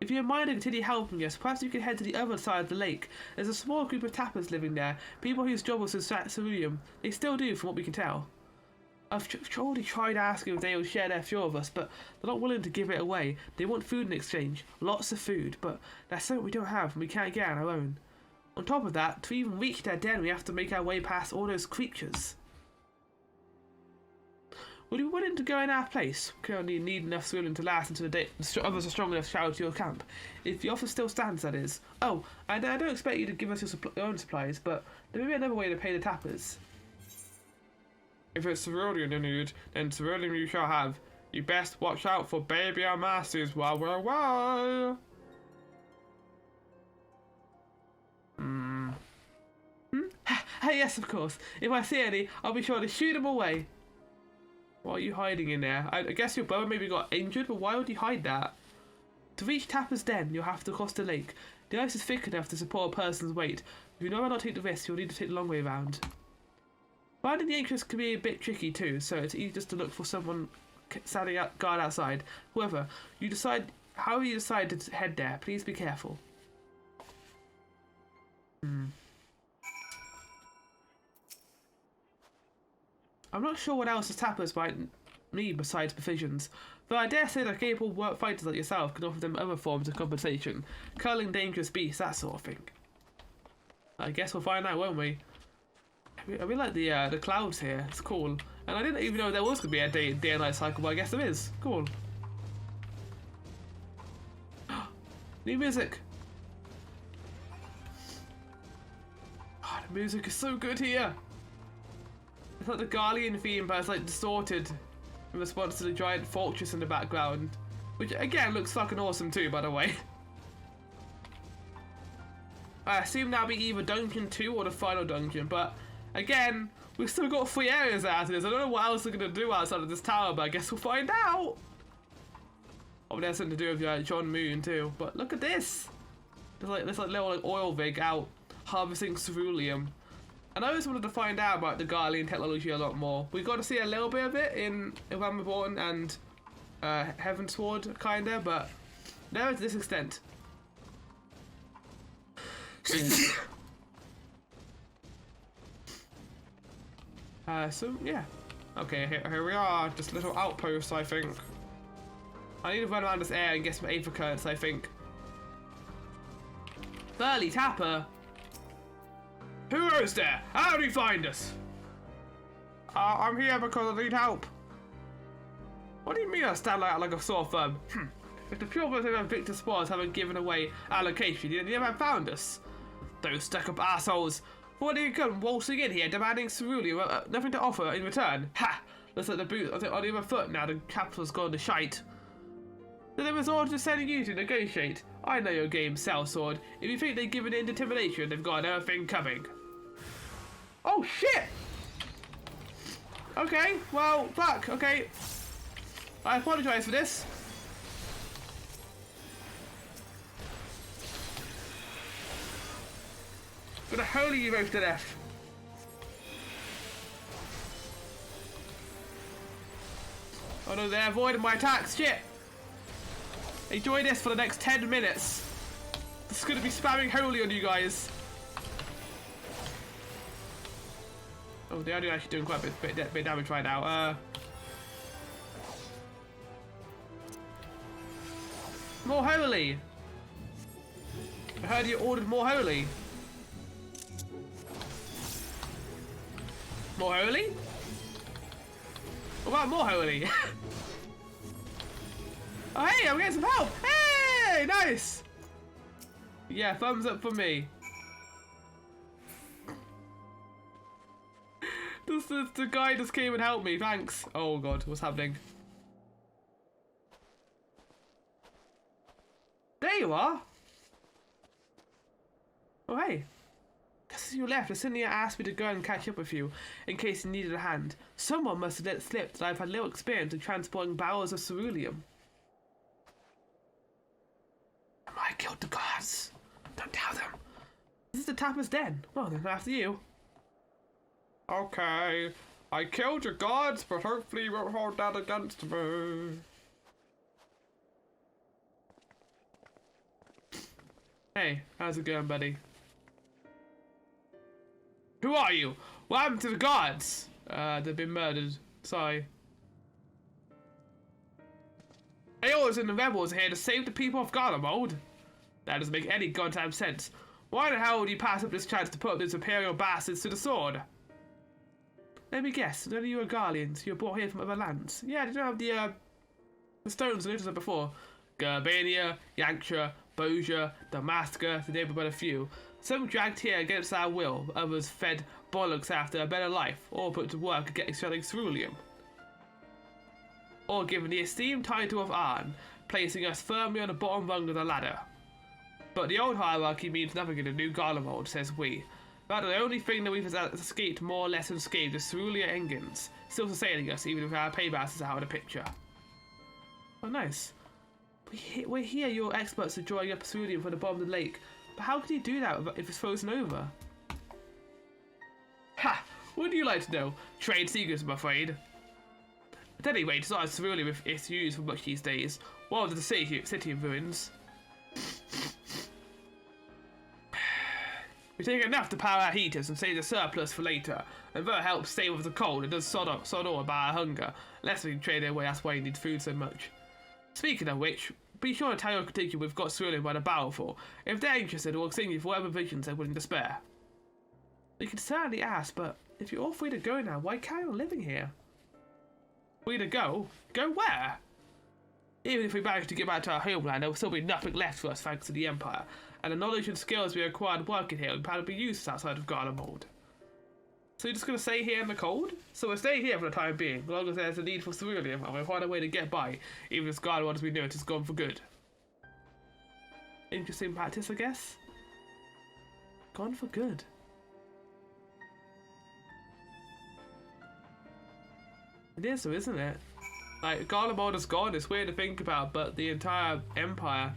If you don't mind to continue helping us, perhaps you could head to the other side of the lake. There's a small group of tappers living there, people whose job was to extract ceruleum. They still do, from what we can tell. I've already tried asking if they will share their fuel with us, but they're not willing to give it away. They want food in exchange, lots of food, but that's something we don't have and we can't get on our own. On top of that, to even reach their den, we have to make our way past all those creatures. Would you be willing to go in our place? We only need enough ceruleum to last until the day the others are strong enough to shout to your camp. If the offer still stands, that is. Oh, and I don't expect you to give us your own supplies, but there may be another way to pay the tappers. If it's ceruleum you need, then ceruleum you shall have. You best watch out for baby Almasi's while we're away. Yes, of course. If I see any, I'll be sure to shoot them away. What are you hiding in there? I guess your brother maybe got injured, but why would you hide that? To reach Tapper's den, you'll have to cross the lake. The ice is thick enough to support a person's weight. If you know how not to take the risk, you'll need to take the long way round. Finding the entrance can be a bit tricky too, so it's easy just to look for someone standing guard outside. However, however you decide to head there, please be careful. I'm not sure what else the tappers might need besides provisions, though I dare say that capable fighters like yourself can offer them other forms of compensation, culling dangerous beasts, that sort of thing. I guess we'll find out, won't we? I really like the clouds here. It's cool, and I didn't even know there was going to be a day and night cycle, but I guess there is. Cool. New music. The music is so good here. It's like the Garlean theme, but it's like distorted in response to the giant fortress in the background. Which again looks fucking awesome too, by the way. I assume that'll be either Dungeon 2 or the final dungeon, but again, we've still got 3 areas out of this. I don't know what else they're going to do outside of this tower, but I guess we'll find out. Oh, there's something to do with John Moon too, but look at this. There's like little oil rig out harvesting ceruleum. And I always wanted to find out about the Garlean technology a lot more. We got to see a little bit of it in Realm Reborn and Heavensward, kinda, but never to this extent. So yeah, okay, here we are, just a little outpost, I think. I need to run around this area and get some aether currents, I think. Burly Tapper! Who is there? How do you find us? I'm here because I need help. What do you mean I stand like a sore thumb? If the pure of Victor Spores haven't given away allocation, you never found us. Those stuck-up assholes. What do you come waltzing in here demanding ceruleum, nothing to offer in return? Ha! Looks like the boot on the other foot now the capital's gone to shite. Then they resort to sending you to negotiate. I know your game, Sellsword. If you think they've given in determination, they've got everything coming. Oh shit! Okay, well, fuck, okay. I apologise for this. Gonna holy you both to death. Oh no, they're avoiding my attacks, shit! Enjoy this for the next 10 minutes. This is gonna be spamming holy on you guys. Oh, they are actually doing quite a bit damage right now. More holy! I heard you ordered more holy. More holy? What about more holy? Oh hey, I'm getting some help! Hey, nice! Yeah, thumbs up for me. The guy just came and helped me, thanks. Oh god, what's happening? There you are! Oh hey. Just as you left, Acinia asked me to go and catch up with you, in case you needed a hand. Someone must have let it slip that I've had little experience in transporting barrels of ceruleum. I killed the guards. Don't tell them. This is the Tapper's den. Well, then after you. Okay. I killed your guards, but hopefully you won't hold that against me. Hey, how's it going, buddy? Who are you? What happened to the guards? They've been murdered. Sorry. Aeolus and the rebels are here to save the people of Garlemald. That doesn't make any goddamn sense. Why the hell would you pass up this chance to put those Imperial bastards to the sword? Let me guess, none of you are Garleans. You were brought here from other lands. Yeah, did you have the stones I noticed before? Gerbania, Yankshire, Bosia, Damascus, to name but a few. Some dragged here against our will, others fed bollocks after a better life, or put to work at getting selling ceruleum. Or given the esteemed title of Arn, placing us firmly on the bottom rung of the ladder. But the old hierarchy means nothing in the new Garlemald, says we. Rather, the only thing that we've escaped more or less unscathed is Cerulean Engines, still sustaining us even if our payback is out of the picture. Oh, nice. We hear you're experts at drawing up ceruleum from the bottom of the lake, but how can you do that if it's frozen over? Ha! Would you like to know? Trade secrets, I'm afraid. At any rate, it's not as ceruleum if it's used for much these days. Well, the city in ruins. We take enough to power our heaters and save the surplus for later, and though it helps stay with the cold, it does sod all about our hunger. Less we can trade away, that's why you need food so much. Speaking of which, be sure to tell your contiguous we've got ceruleum by the barrel for. If they're interested, we'll sing you for whatever visions they're willing to spare. You can certainly ask, but if you're all free to go now, why carry on living here? Free to go? Go where? Even if we manage to get back to our homeland, there will still be nothing left for us thanks to the Empire. and the knowledge and skills we acquired working here will probably be used outside of Garlemald. So you're just going to stay here in the cold? So we'll stay here for the time being, as long as there's a need for ceruleum, and we'll find a way to get by, even if Garlemald as we know it is gone for good. Interesting practice, I guess. Gone for good. It is, though, isn't it? Like, Garlemald is gone, it's weird to think about, but the entire Empire...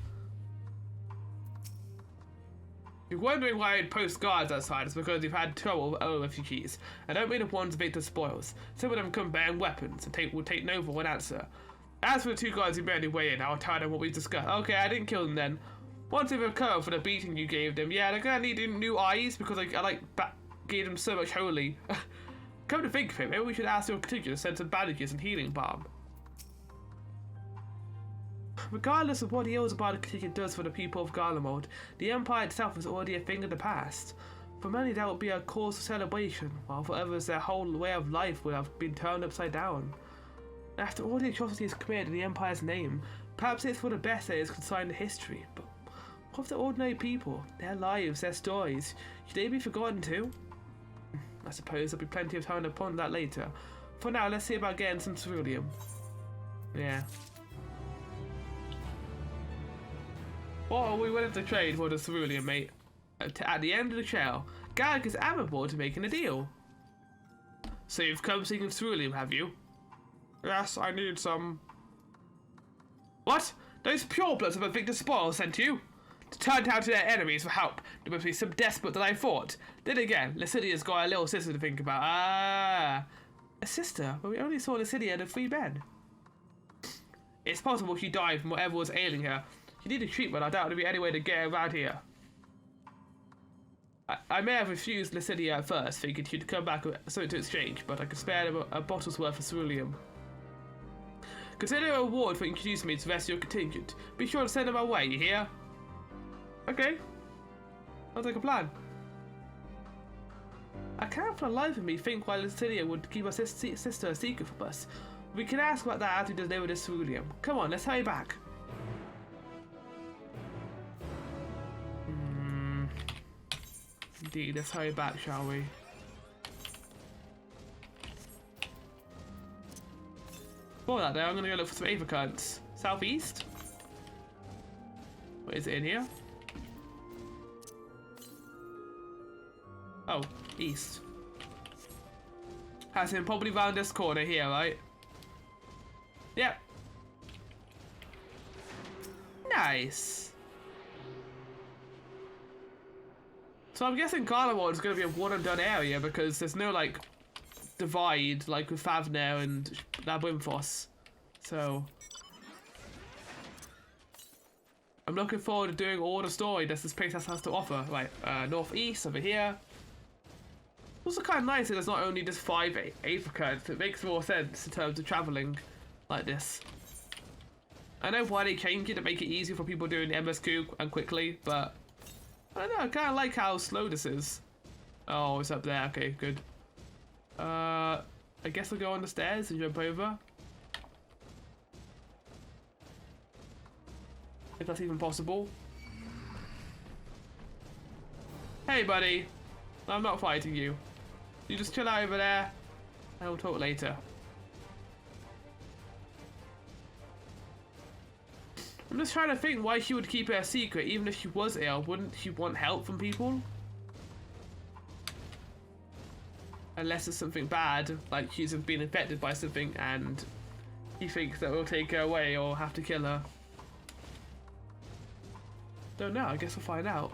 If you're wondering why I'd post guards outside, it's because we've had trouble with other refugees. I don't mean the ones victor spoils. Some of them come bearing weapons, and will take no for an answer. As for the 2 guards who barely weigh in, I'll tell them what we've discussed. Okay, I didn't kill them then. Once they've recovered for the beating you gave them, yeah, they're gonna need new eyes, because I gave them so much holy. Come to think of it, maybe we should ask your contingent to send some bandages and healing balm. Regardless of what the Ilsabard contingent does for the people of Garlemald, the Empire itself is already a thing of the past. For many that will be a cause for celebration, while for others their whole way of life will have been turned upside down. After all the atrocities committed in the Empire's name, perhaps it's for the best that it is consigned to history, but what of the ordinary people, their lives, their stories, should they be forgotten too? I suppose there'll be plenty of time to ponder that later. For now, let's see about getting some ceruleum. Yeah. What are we willing to trade for the ceruleum, mate? At the end of the trail, Garrick is amenable to making a deal. So you've come seeking ceruleum, have you? Yes, I need some. What? Those purebloods of a victor spoil sent you? To turn down to their enemies for help. There must be some desperate that I fought. Then again, Lucidia's got a little sister to think about. Ah, a sister? But we only saw Lucidia and the 3 men. It's possible she died from whatever was ailing her. She needed treatment. I doubt there'd be any way to get her around here. I may have refused Lucidia at first, thinking she'd come back with something to exchange, but I could spare them a bottle's worth of ceruleum. Consider a reward for introducing me to the rest of your contingent. Be sure to send them my way, you hear? Okay. Sounds like a plan. I can't for the life of me think why Lucidia would keep her sister a secret from us. We can ask about that after we deliver this ceruleum. Come on, let's hurry back. Indeed, let's hurry back, shall we? For that though, I'm gonna go look for some Aether currents. Southeast? What is it in here? Oh, east. Has him probably round this corner here, right? Yep. Nice. So I'm guessing Garlemald is going to be a one and done area because there's no like divide like with Favner and Labrinthos. So I'm looking forward to doing all the story that this place has to offer. Right, northeast over here. It's also kind of nice that there's not only just 5 Aether currents. It makes more sense in terms of traveling like this. I know why they changed it to make it easier for people doing the MSQ and quickly, but I don't know, I kind of like how slow this is. Oh, it's up there. Okay, good. I guess I'll go on the stairs and jump over. If that's even possible. Hey, buddy. I'm not fighting you. You just chill out over there, and we'll talk later. I'm just trying to think why she would keep it a secret, even if she was ill. Wouldn't she want help from people? Unless it's something bad, like she's been infected by something and he thinks that we'll take her away or have to kill her. Don't know, I guess we'll find out.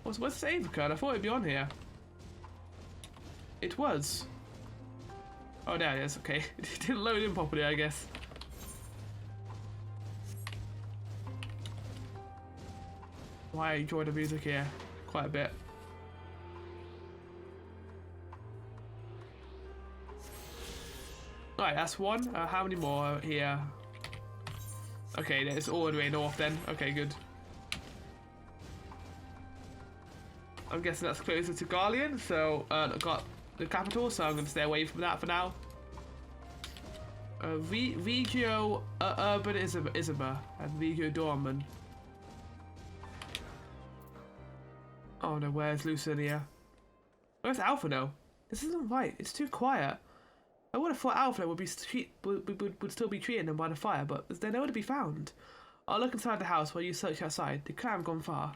What's the save card? I thought it'd be on here. It was. Oh, there it is, okay. It didn't load in properly, I guess. Why I enjoy the music here quite a bit. Right, that's one. How many more here? Okay, it's all the way north then. Okay, good. I'm guessing that's closer to Garlean, so got the capital, so I'm going to stay away from that for now. Regio Urban Isaba and Regio Dorman. Oh no, where's Lucinia? Where's Alphino? This isn't right. It's too quiet. I would have thought Alphino would still be treating them by the fire, but they're nowhere to be found. I'll look inside the house while you search outside. They can't have gone far.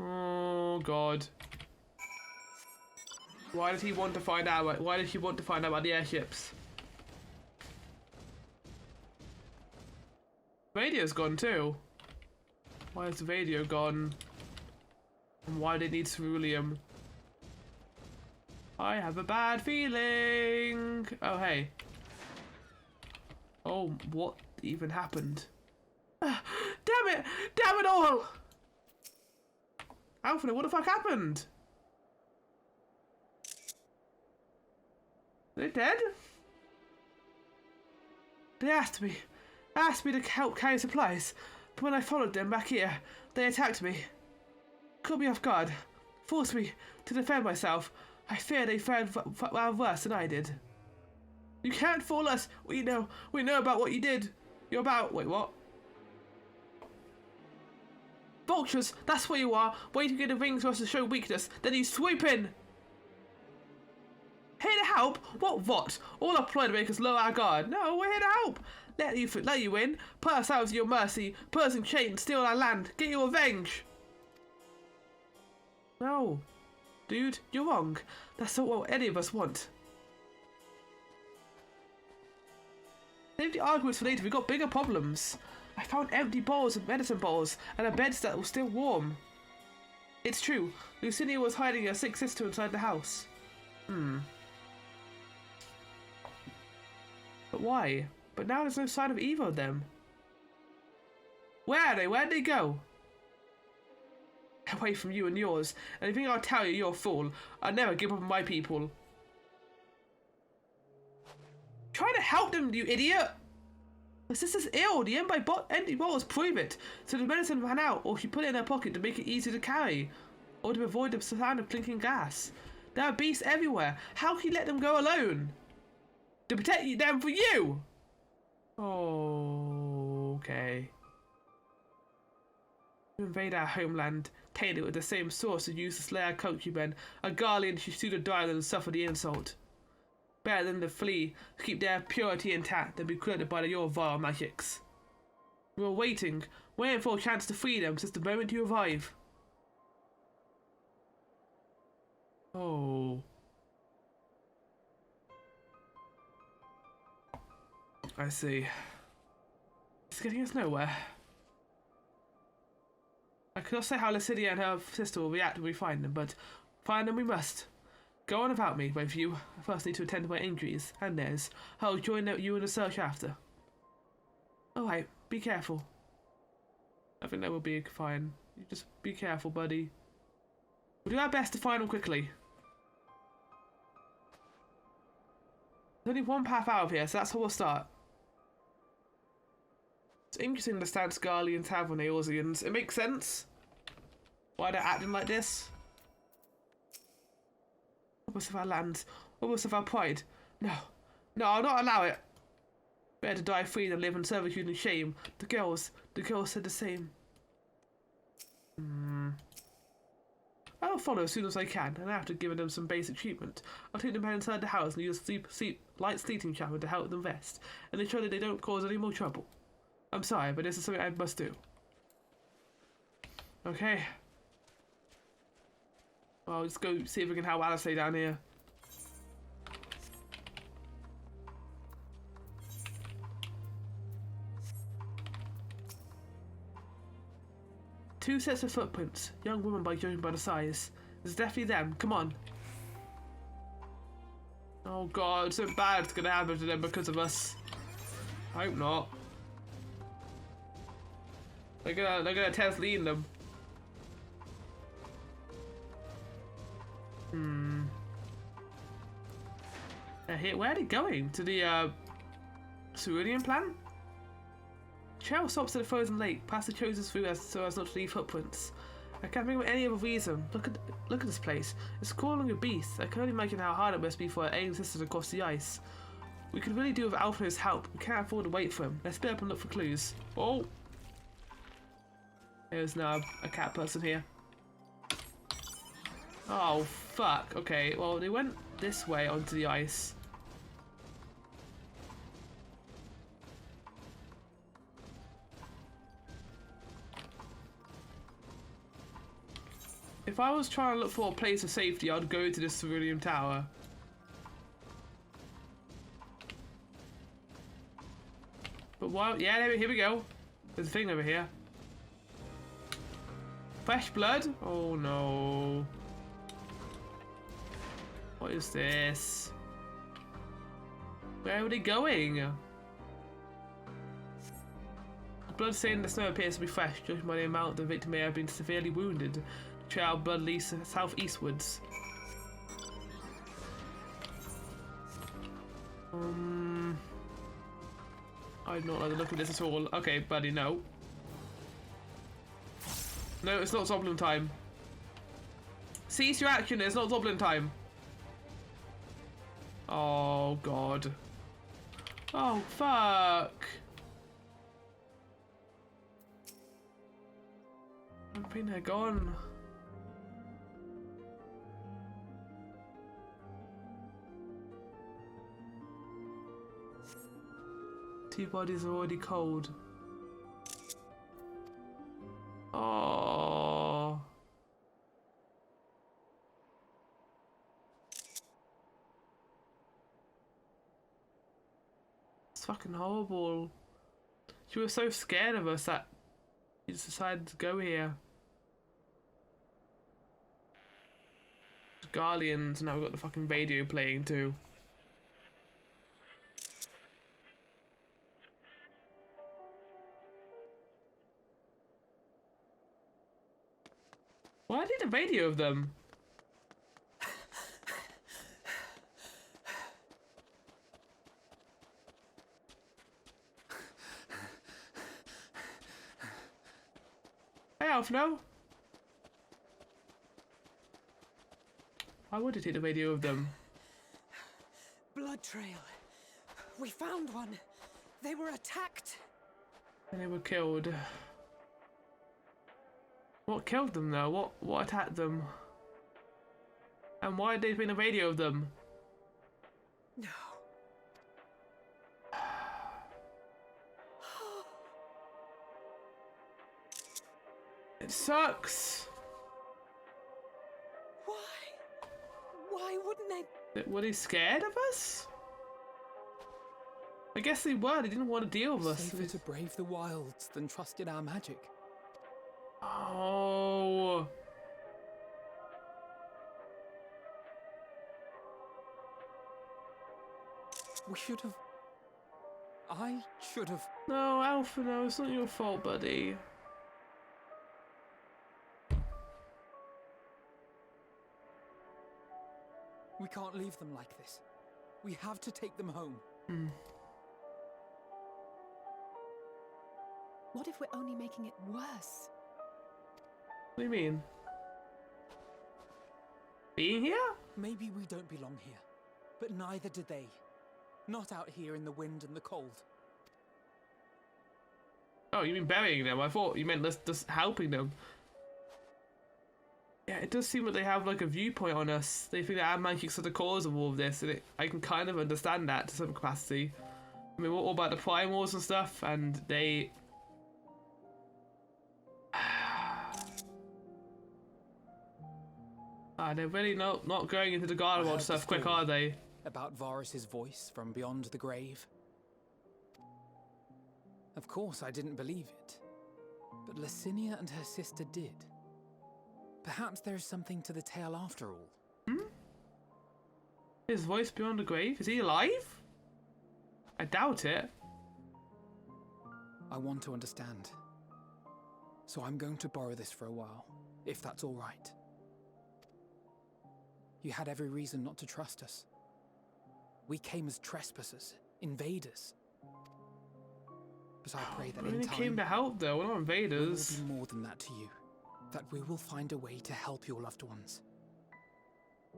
Oh god. Why did he want to find out? Why did he want to find out about the airships? Radio's gone too. Why is the radio gone? And why do they need ceruleum? I have a bad feeling. Oh hey. Oh, what even happened? Damn it! Damn it all! Alfred, what the fuck happened? Are they dead? They asked me to help carry supplies, but when I followed them back here, they attacked me. Caught me off guard, forced me to defend myself. I fear they fared far worse than I did. You can't fool us. We know about what you did. You're about. Wait, what? Vultures, that's what you are. Waiting in the rings for us to show weakness. Then you swoop in. Here to help? What? All our ploy to make us lower our guard. No, we're here to help. Let you in. Put ourselves at your mercy. Put us in chains. Steal our land. Get your revenge. No. Dude, you're wrong. That's not what any of us want. Save the arguments for later. We've got bigger problems. I found empty bowls of medicine balls and a bed that was still warm. It's true. Lucinia was hiding her sick sister inside the house. But why? But now there's no sign of either of them. Where are they? Where'd they go? Away from you and yours. Anything I'll tell you, you're a fool. I'll never give up on my people. Try to help them, you idiot! My sister's ill. The empty bottles prove it. So the medicine ran out, or she put it in her pocket to make it easier to carry, or to avoid the sound of clinking gas. There are beasts everywhere. How can you let them go alone? To protect them for you! Oh, okay. To invade our homeland, taint it with the same source as used to slay our countrymen, a guardian should sooner die than suffer the insult. Better than to flee, to keep their purity intact than be corrupted by your vile magics. We were waiting for a chance to free them since the moment you arrive. Oh. I see. It's getting us nowhere. I cannot say how Lucinia and her sister will react when we find them, but find them we must. Go on about me, both of you. I first need to attend to my injuries, and theirs. I'll join you in the search after. Alright, be careful. I think that will be fine. You just be careful, buddy. We'll do our best to find them quickly. There's only one path out of here, so that's how we'll start. It's interesting to stand Scarlians have on Eorzeans. It makes sense why they're acting like this. Almost of our lands, almost of our pride. No, I'll not allow it. Better to die free than live in servitude and shame. The girls said the same. I'll follow as soon as I can, and after giving them some basic treatment, I'll take them inside the house and use a light sleeping shower to help them rest, and ensure that they don't cause any more trouble. I'm sorry, but this is something I must do. Okay. Well, let's go see if we can help Alice down here. Two sets of footprints. Young woman by judging by the size. It's definitely them. Come on. Oh god, something bad's gonna happen to them because of us. I hope not. They're gonna test leading them. Where are they going? To the cerulean plant? Trail stops at the frozen lake, past the chosen through so as not to leave footprints. I can't think of any other reason. Look at this place. It's crawling a beast. I can only imagine how hard it must be for our alien sisters across the ice. We could really do with Alphino's help. We can't afford to wait for him. Let's split up and look for clues. Oh! There's now a cat person here. Oh, fuck. Okay, well, they went this way onto the ice. If I was trying to look for a place of safety, I'd go to this cerulean tower. But why? Yeah, here we go. There's a thing over here. Fresh blood? Oh no. What is this? Where are they going? The blood stain in the snow appears to be fresh, judging by the amount the victim may have been severely wounded. The trail of blood leads southeastwards. I do not like the look of this at all. Okay, buddy, no. No, it's not goblin time. Cease your action, it's not goblin time. Oh, God. Oh, fuck. I think they're gone. Two bodies are already cold. Oh. It's fucking horrible. You were so scared of us that you just decided to go here. Guardians, now we've got the fucking radio playing too. Why did a radio of them? Hey, Alfno. Why would it hit a radio of them? Blood trail. We found one. They were attacked. And they were killed. What killed them though? What attacked them? And why did they bring a radio of them? No. It sucks. Why? Why wouldn't they? Were they scared of us? I guess they were. They didn't want to deal with us. Safer to brave the wilds than trust in our magic. Oh. We should have... I should have... No, Alpha, no, it's not your fault, buddy. We can't leave them like this. We have to take them home. What if we're only making it worse? What do you mean? Being here? Maybe we don't belong here, but neither do they. Not out here in the wind and the cold. Oh, you mean burying them? I thought you meant just helping them. Yeah, it does seem that they have like a viewpoint on us. They think that our magic's are the cause of all of this, and I can kind of understand that to some capacity. I mean, we're all about the primals and stuff, and they... they're really not going into the garden world stuff quick, are they? About Varus's voice from beyond the grave. Of course, I didn't believe it. But Licinia and her sister did. Perhaps there is something to the tale after all. His voice beyond the grave? Is he alive? I doubt it. I want to understand. So I'm going to borrow this for a while, if that's all right. You had every reason not to trust us. We came as trespassers, invaders. But I pray that We in only time, came to help though, we're not we invaders. will be more than that to you. That we will find a way to help your loved ones.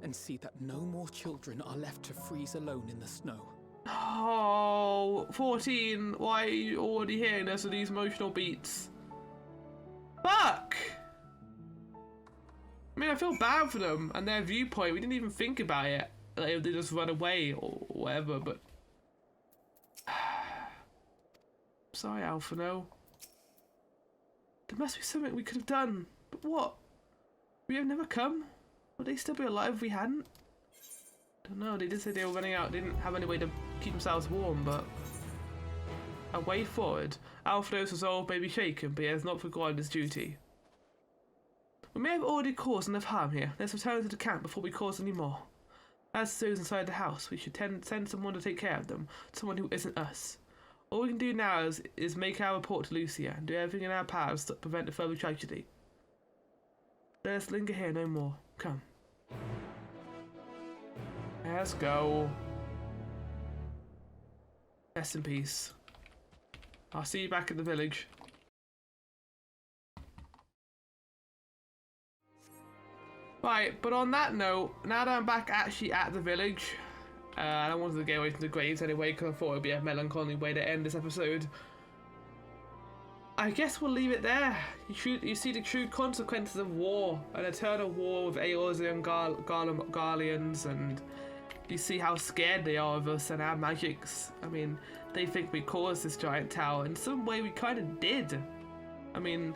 And see that no more children are left to freeze alone in the snow. Oh, 14, why are you already hearing us with these emotional beats? Fuck! I mean, I feel bad for them and their viewpoint. We didn't even think about it. Like, they just run away or whatever, but... Sorry, Alphino. There must be something we could have done. But what? We have never come? Would they still be alive if we hadn't? Don't know, they did say they were running out. They didn't have any way to keep themselves warm, but... A way forward. Alphino's resolve may be shaken, but he has not forgotten his duty. We may have already caused enough harm here. Let's return to the camp before we cause any more. As to those inside the house, we should send someone to take care of them. Someone who isn't us. All we can do now is make our report to Lucia and do everything in our powers to prevent a further tragedy. Let us linger here no more. Come. Let's go. Rest in peace. I'll see you back at the village. Right, but on that note, now that I'm back actually at the village, I don't want to get away from the graves anyway because I thought it would be a melancholy way to end this episode. I guess we'll leave it there. You see the true consequences of war, an eternal war with Eorzean and Garleans, and you see how scared they are of us and our magics. I mean, they think we caused this giant tower. In some way, we kind of did. I mean,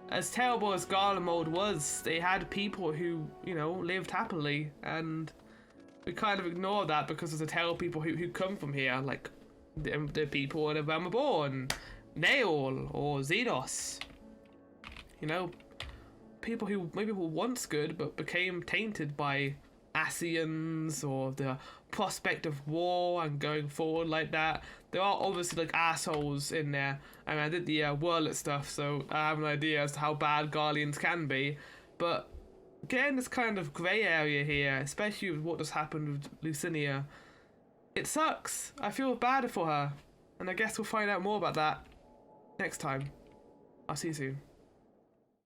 as terrible as Garlemald was, they had people who, you know, lived happily, and we kind of ignore that because there's a terrible people who come from here, like the people in Realm Reborn, Nail, or Xenos. You know, people who maybe were once good but became tainted by Ascians or the prospect of war and going forward like that. There are obviously like assholes in there. I mean, I did the Wurlet stuff, so I have an idea as to how bad Garleans can be, but getting this kind of grey area here, especially with what just happened with Lucinia, it sucks. I feel bad for her, and I guess we'll find out more about that next time. I'll see you soon.